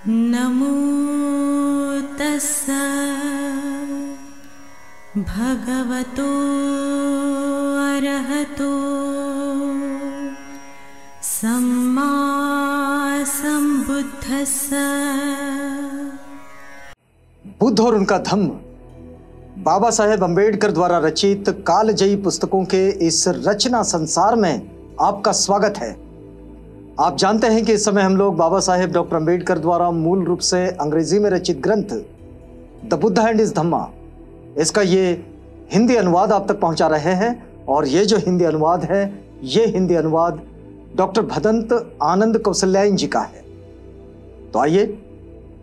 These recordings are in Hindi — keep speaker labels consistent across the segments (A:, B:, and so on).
A: नमो तस्सा भगवतो अरहतो सम्मा संबुद्धस्सा।
B: बुद्ध और उनका धम्म बाबा साहेब अम्बेडकर द्वारा रचित कालजयी पुस्तकों के इस रचना संसार में आपका स्वागत है। आप जानते हैं कि इस समय हम लोग बाबा साहेब डॉक्टर अम्बेडकर द्वारा मूल रूप से अंग्रेजी में रचित ग्रंथ द बुद्ध एंड हिज धम्मा, इसका ये हिंदी अनुवाद आप तक पहुंचा रहे हैं। और ये जो हिंदी अनुवाद है, ये हिंदी अनुवाद डॉक्टर भदंत आनंद कौशल्यायन जी का है। तो आइए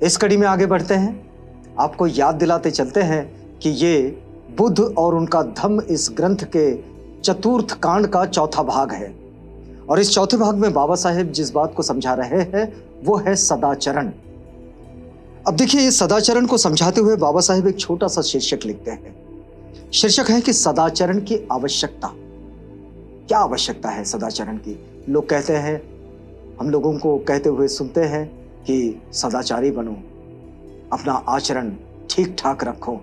B: इस कड़ी में आगे बढ़ते हैं। आपको याद दिलाते चलते हैं कि ये बुद्ध और उनका धम्म इस ग्रंथ के चतुर्थ कांड का चौथा भाग है। और इस चौथे भाग में बाबा साहेब जिस बात को समझा रहे हैं वो है सदाचरण। अब देखिए, इस सदाचरण को समझाते हुए बाबा साहेब एक छोटा सा शीर्षक लिखते हैं। शीर्षक है कि सदाचरण की आवश्यकता। क्या आवश्यकता है सदाचरण की? लोग कहते हैं, हम लोगों को कहते हुए सुनते हैं कि सदाचारी बनो, अपना आचरण ठीक ठाक रखो।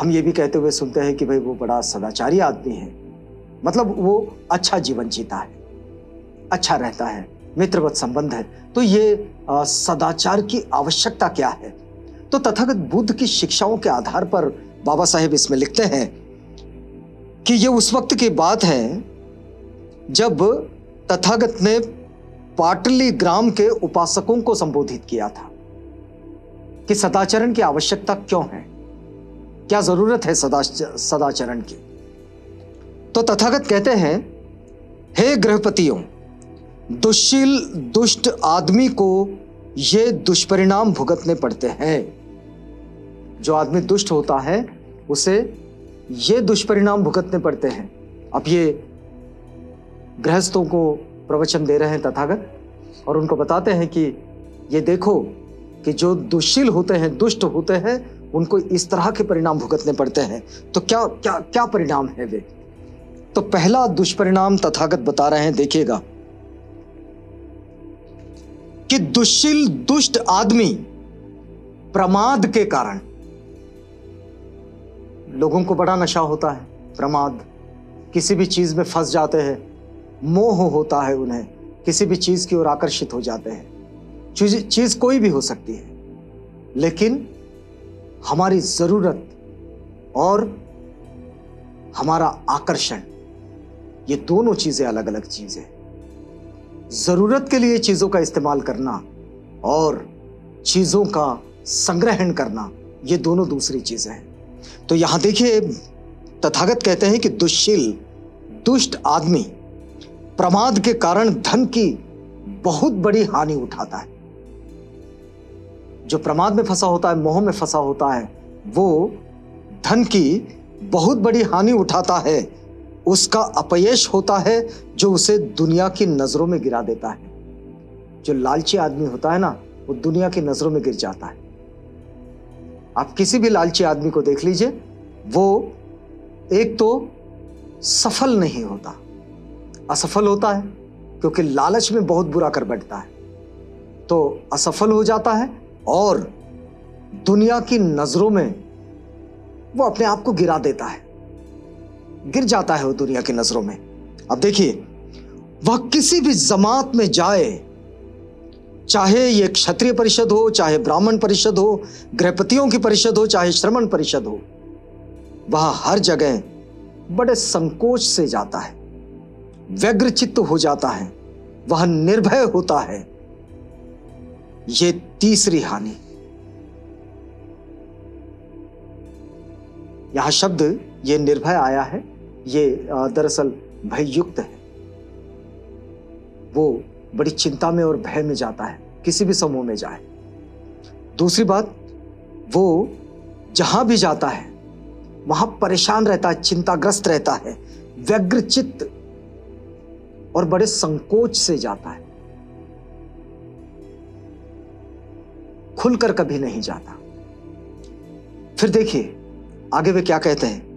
B: हम ये भी कहते हुए सुनते हैं कि भाई वो बड़ा सदाचारी आदमी है, मतलब वो अच्छा जीवन जीता है, अच्छा रहता है, मित्रवत संबंध है। तो ये सदाचार की आवश्यकता क्या है? तो तथागत बुद्ध की शिक्षाओं के आधार पर बाबा साहेब इसमें लिखते हैं कि ये उस वक्त की बात है जब तथागत ने पाटली ग्राम के उपासकों को संबोधित किया था कि सदाचरण की आवश्यकता क्यों है, क्या जरूरत है सदाचरण की। तो तथागत कहते हैं, हे गृहपतियों, दुष्शील दुष्ट आदमी को ये दुष्परिणाम भुगतने पड़ते हैं। जो आदमी दुष्ट होता है उसे ये दुष्परिणाम भुगतने पड़ते हैं। अब ये गृहस्थों को प्रवचन दे रहे हैं तथागत और उनको बताते हैं कि ये देखो कि जो दुष्शील होते हैं, दुष्ट होते हैं, उनको इस तरह के परिणाम भुगतने पड़ते हैं। तो क्या क्या क्या परिणाम है वे? तो पहला दुष्परिणाम तथागत बता रहे हैं, देखिएगा कि दुष्शील दुष्ट आदमी प्रमाद के कारण, लोगों को बड़ा नशा होता है, प्रमाद, किसी भी चीज में फंस जाते हैं, मोह होता है उन्हें, किसी भी चीज की ओर आकर्षित हो जाते हैं। चीज कोई भी हो सकती है, लेकिन हमारी जरूरत और हमारा आकर्षण, ये दोनों चीजें अलग अलग चीजें। जरूरत के लिए चीजों का इस्तेमाल करना और चीजों का संग्रहण करना, ये दोनों दूसरी चीजें हैं। तो यहां देखिए, तथागत कहते हैं कि दुष्शील दुष्ट आदमी प्रमाद के कारण धन की बहुत बड़ी हानि उठाता है। जो प्रमाद में फंसा होता है, मोह में फंसा होता है, वो धन की बहुत बड़ी हानि उठाता है। उसका अपयश होता है जो उसे दुनिया की नजरों में गिरा देता है। जो लालची आदमी होता है ना, वो दुनिया की नजरों में गिर जाता है। आप किसी भी लालची आदमी को देख लीजिए, वो एक तो सफल नहीं होता, असफल होता है, क्योंकि लालच में बहुत बुरा कर बैठता है, तो असफल हो जाता है और दुनिया की नजरों में वो अपने आप को गिरा देता है, गिर जाता है वो दुनिया की नजरों में। अब देखिए, वह किसी भी जमात में जाए, चाहे ये क्षत्रिय परिषद हो, चाहे ब्राह्मण परिषद हो, गृहपतियों की परिषद हो, चाहे श्रमण परिषद हो, वह हर जगह बड़े संकोच से जाता है, व्यग्रचित्त हो जाता है, वह निर्भय होता है। ये तीसरी हानि। यहां शब्द ये निर्भय आया है, ये दरअसल भययुक्त है। वो बड़ी चिंता में और भय में जाता है, किसी भी समूह में जाए। दूसरी बात, वो जहां भी जाता है वहां परेशान रहता है, चिंताग्रस्त रहता है, व्यग्रचित्त और बड़े संकोच से जाता है, खुलकर कभी नहीं जाता। फिर देखिए आगे वे क्या कहते हैं,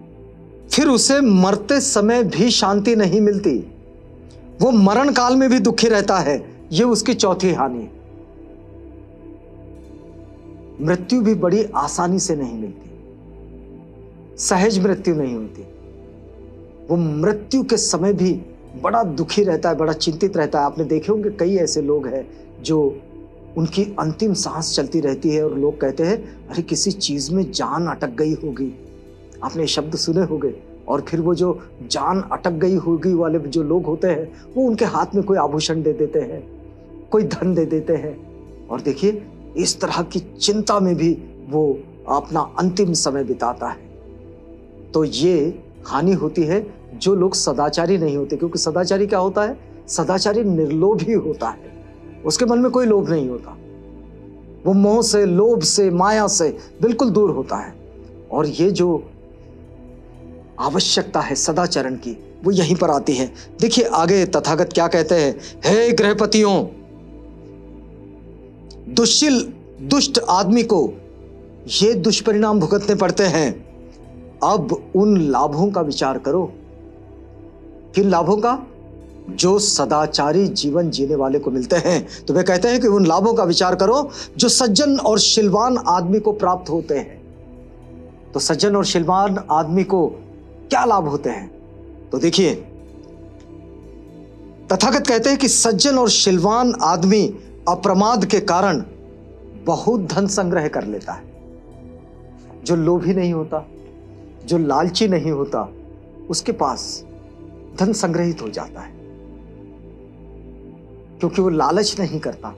B: फिर उसे मरते समय भी शांति नहीं मिलती, वो मरण काल में भी दुखी रहता है। ये उसकी चौथी हानि है। मृत्यु भी बड़ी आसानी से नहीं मिलती, सहज मृत्यु नहीं होती। वो मृत्यु के समय भी बड़ा दुखी रहता है, बड़ा चिंतित रहता है। आपने देखे होंगे कई ऐसे लोग हैं जो उनकी अंतिम सांस चलती रहती है और लोग कहते हैं अरे किसी चीज में जान अटक गई होगी। आपने ये शब्द सुने होंगे। और फिर वो जो जान अटक गई होगी वाले जो लोग होते हैं वो उनके हाथ में कोई आभूषण दे देते हैं, कोई धन दे देते हैं, और देखिए इस तरह की चिंता में भी वो अपना अंतिम समय बिताता है। तो ये हानि होती है जो लोग सदाचारी नहीं होते, क्योंकि सदाचारी क्या होता है? सदाचारी निर्लोभी होता है, उसके मन में कोई लोभ नहीं होता, वो मोह से, लोभ से, माया से बिल्कुल दूर होता है। और ये जो आवश्यकता है सदाचरण की वो यहीं पर आती है। देखिए आगे तथागत क्या कहते हैं, हे गृहपतियों, दुष्शील दुष्ट आदमी को ये दुष्परिणाम भुगतने पड़ते हैं। अब उन लाभों का विचार करो। किन लाभों का? जो सदाचारी जीवन जीने वाले को मिलते हैं। तो वे कहते हैं कि उन लाभों का विचार करो जो सज्जन और शीलवान आदमी को प्राप्त होते हैं। तो सज्जन और शीलवान आदमी को क्या लाभ होते हैं? तो देखिए तथागत कहते हैं कि सज्जन और शीलवान आदमी अप्रमाद के कारण बहुत धन संग्रह कर लेता है। जो लोभी नहीं होता, जो लालची नहीं होता, उसके पास धन संग्रहित हो जाता है, क्योंकि वो लालच नहीं करता।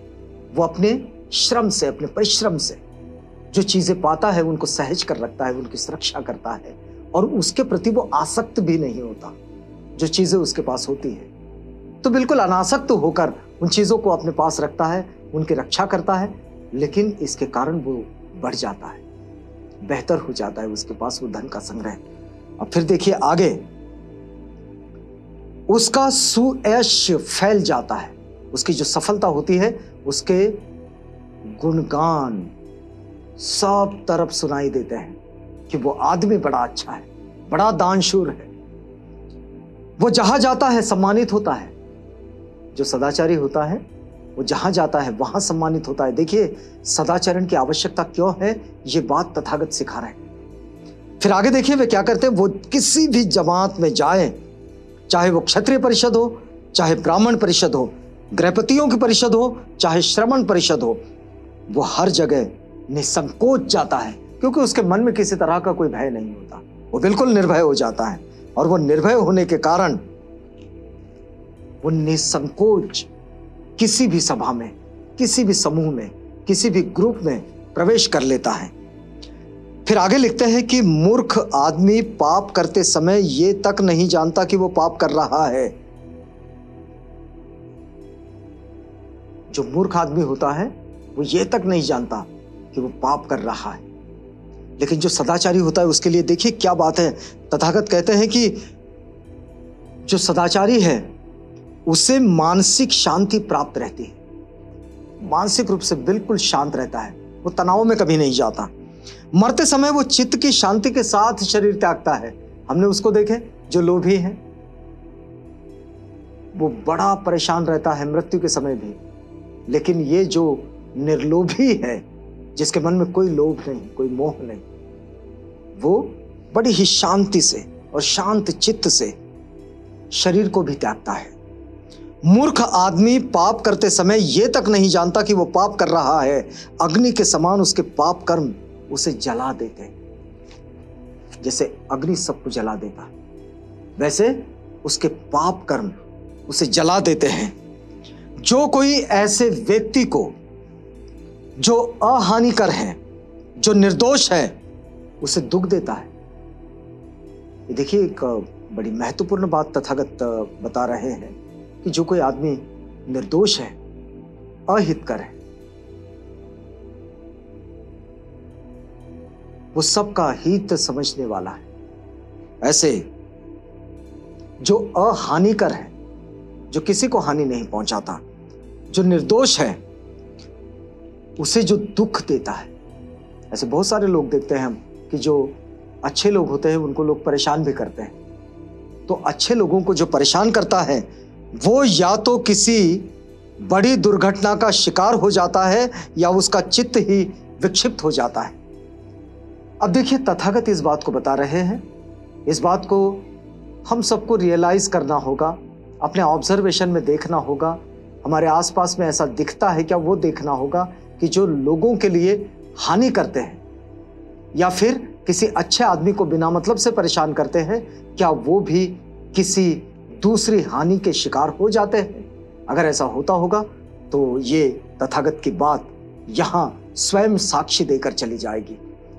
B: वो अपने श्रम से, अपने परिश्रम से जो चीजें पाता है उनको सहज कर रखता है, उनकी सुरक्षा करता है, और उसके प्रति वो आसक्त भी नहीं होता। जो चीजें उसके पास होती है तो बिल्कुल अनासक्त होकर उन चीजों को अपने पास रखता है, उनकी रक्षा करता है, लेकिन इसके कारण वो बढ़ जाता है, बेहतर हो जाता है उसके पास वो धन का संग्रह। अब फिर देखिए आगे, उसका सुयश फैल जाता है। उसकी जो सफलता होती है उसके गुणगान सब तरफ सुनाई देते हैं कि वो आदमी बड़ा अच्छा है, बड़ा दानशूर है। वो जहां जाता है सम्मानित होता है। जो सदाचारी होता है वो जहां जाता है वहां सम्मानित होता है। देखिए सदाचरण की आवश्यकता क्यों है, ये बात तथागत सिखा रहे हैं। फिर आगे देखिए वे क्या करते हैं। वो किसी भी जमात में जाए, चाहे वो क्षत्रिय परिषद हो, चाहे ब्राह्मण परिषद हो, गृहपतियों की परिषद हो, चाहे श्रमण परिषद हो, वो हर जगह निसंकोच जाता है, क्योंकि उसके मन में किसी तरह का कोई भय नहीं होता। वो बिल्कुल निर्भय हो जाता है, और वो निर्भय होने के कारण वो निसंकोच किसी भी सभा में, किसी भी समूह में, किसी भी ग्रुप में प्रवेश कर लेता है। फिर आगे लिखते हैं कि मूर्ख आदमी पाप करते समय ये तक नहीं जानता कि वो पाप कर रहा है। जो मूर्ख आदमी होता है वो ये तक नहीं जानता कि वो पाप कर रहा है, लेकिन जो सदाचारी होता है उसके लिए देखिए क्या बात है। तथागत कहते हैं कि जो सदाचारी है उसे मानसिक शांति प्राप्त रहती है, मानसिक रूप से बिल्कुल शांत रहता है, वो तनाव में कभी नहीं जाता। मरते समय वो चित्त की शांति के साथ शरीर त्यागता है। हमने उसको देखे जो लोभी है, वो बड़ा परेशान रहता है मृत्यु के समय भी, लेकिन ये जो निर्लोभी है, जिसके मन में कोई लोभ नहीं, कोई मोह नहीं, वो बड़ी ही शांति से और शांत चित्त से शरीर को भी त्यागता है। मूर्ख आदमी पाप करते समय यह तक नहीं जानता कि वो पाप कर रहा है। अग्नि के समान उसके पाप कर्म उसे जला देते हैं। जैसे अग्नि सबको जला देता है, वैसे उसके पाप कर्म उसे जला देते हैं। जो कोई ऐसे व्यक्ति को जो अहानिकर है, जो निर्दोष है, उसे दुख देता है। ये देखिए एक बड़ी महत्वपूर्ण बात तथागत बता रहे हैं कि जो कोई आदमी निर्दोष है, अहितकर है, वो सबका हित समझने वाला है। ऐसे जो अहानिकर है, जो किसी को हानि नहीं पहुंचाता, जो निर्दोष है, उसे जो दुख देता है। ऐसे बहुत सारे लोग देखते हैं हम कि जो अच्छे लोग होते हैं उनको लोग परेशान भी करते हैं। तो अच्छे लोगों को जो परेशान करता है वो या तो किसी बड़ी दुर्घटना का शिकार हो जाता है, या उसका चित्त ही विक्षिप्त हो जाता है। अब देखिए, तथागत इस बात को बता रहे हैं, इस बात को हम सबको रियलाइज करना होगा, अपने ऑब्जर्वेशन में देखना होगा, हमारे आसपास में ऐसा दिखता है क्या, वो देखना होगा कि जो लोगों के लिए हानि करते हैं या फिर किसी अच्छे आदमी को बिना मतलब से परेशान करते हैं, क्या वो भी किसी दूसरी हानि के शिकार हो जाते हैं। अगर ऐसा होता होगा तो ये तथागत की बात यहां स्वयं साक्षी देकर चली जाएगी।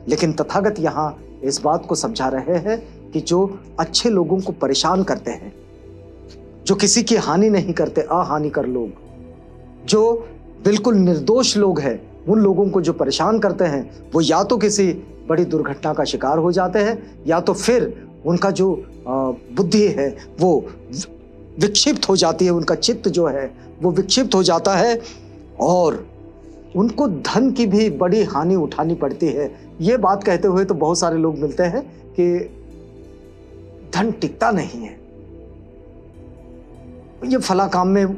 B: लेकिन तथागत यहां इस बात को समझा रहे हैं कि जो अच्छे लोगों को परेशान करते हैं, जो किसी की हानि नहीं करते, अहानिकर लोग, जो बिल्कुल निर्दोष लोग हैं, उन लोगों को जो परेशान करते हैं, वो या तो किसी बड़ी दुर्घटना का शिकार हो जाते हैं या तो फिर उनका जो बुद्धि है वो विक्षिप्त हो जाती है, उनका चित्त जो है वो विक्षिप्त हो जाता है और उनको धन की भी बड़ी हानि उठानी पड़ती है। ये बात कहते हुए तो बहुत सारे लोग मिलते हैं कि धन टिकता नहीं है, ये फला काम में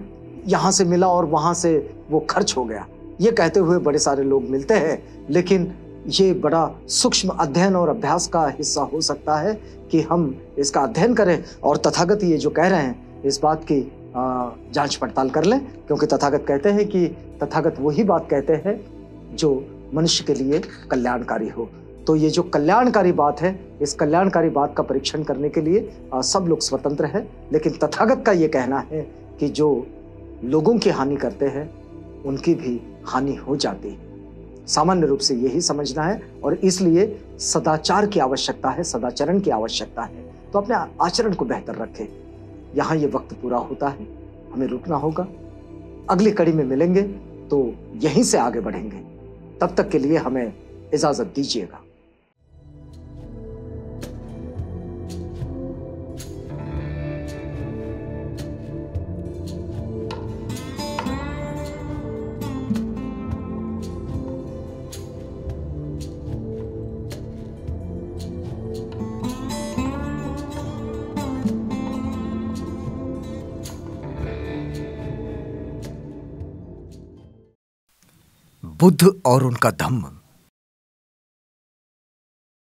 B: यहां से मिला और वहां से वो खर्च हो गया, ये कहते हुए बड़े सारे लोग मिलते हैं। लेकिन ये बड़ा सूक्ष्म अध्ययन और अभ्यास का हिस्सा हो सकता है कि हम इसका अध्ययन करें और तथागत ये जो कह रहे हैं इस बात की जांच पड़ताल कर लें, क्योंकि तथागत कहते हैं कि तथागत वही बात कहते हैं जो मनुष्य के लिए कल्याणकारी हो। तो ये जो कल्याणकारी बात है, इस कल्याणकारी बात का परीक्षण करने के लिए सब लोग स्वतंत्र हैं, लेकिन तथागत का ये कहना है कि जो लोगों की हानि करते हैं उनकी भी हानि हो जाती है। सामान्य रूप से यही समझना है और इसलिए सदाचार की आवश्यकता है, सदाचरण की आवश्यकता है। तो अपने आचरण को बेहतर रखें। यहाँ ये वक्त पूरा होता है, हमें रुकना होगा। अगली कड़ी में मिलेंगे तो यहीं से आगे बढ़ेंगे। तब तक के लिए हमें इजाजत दीजिएगा। बुद्ध और उनका धम्म।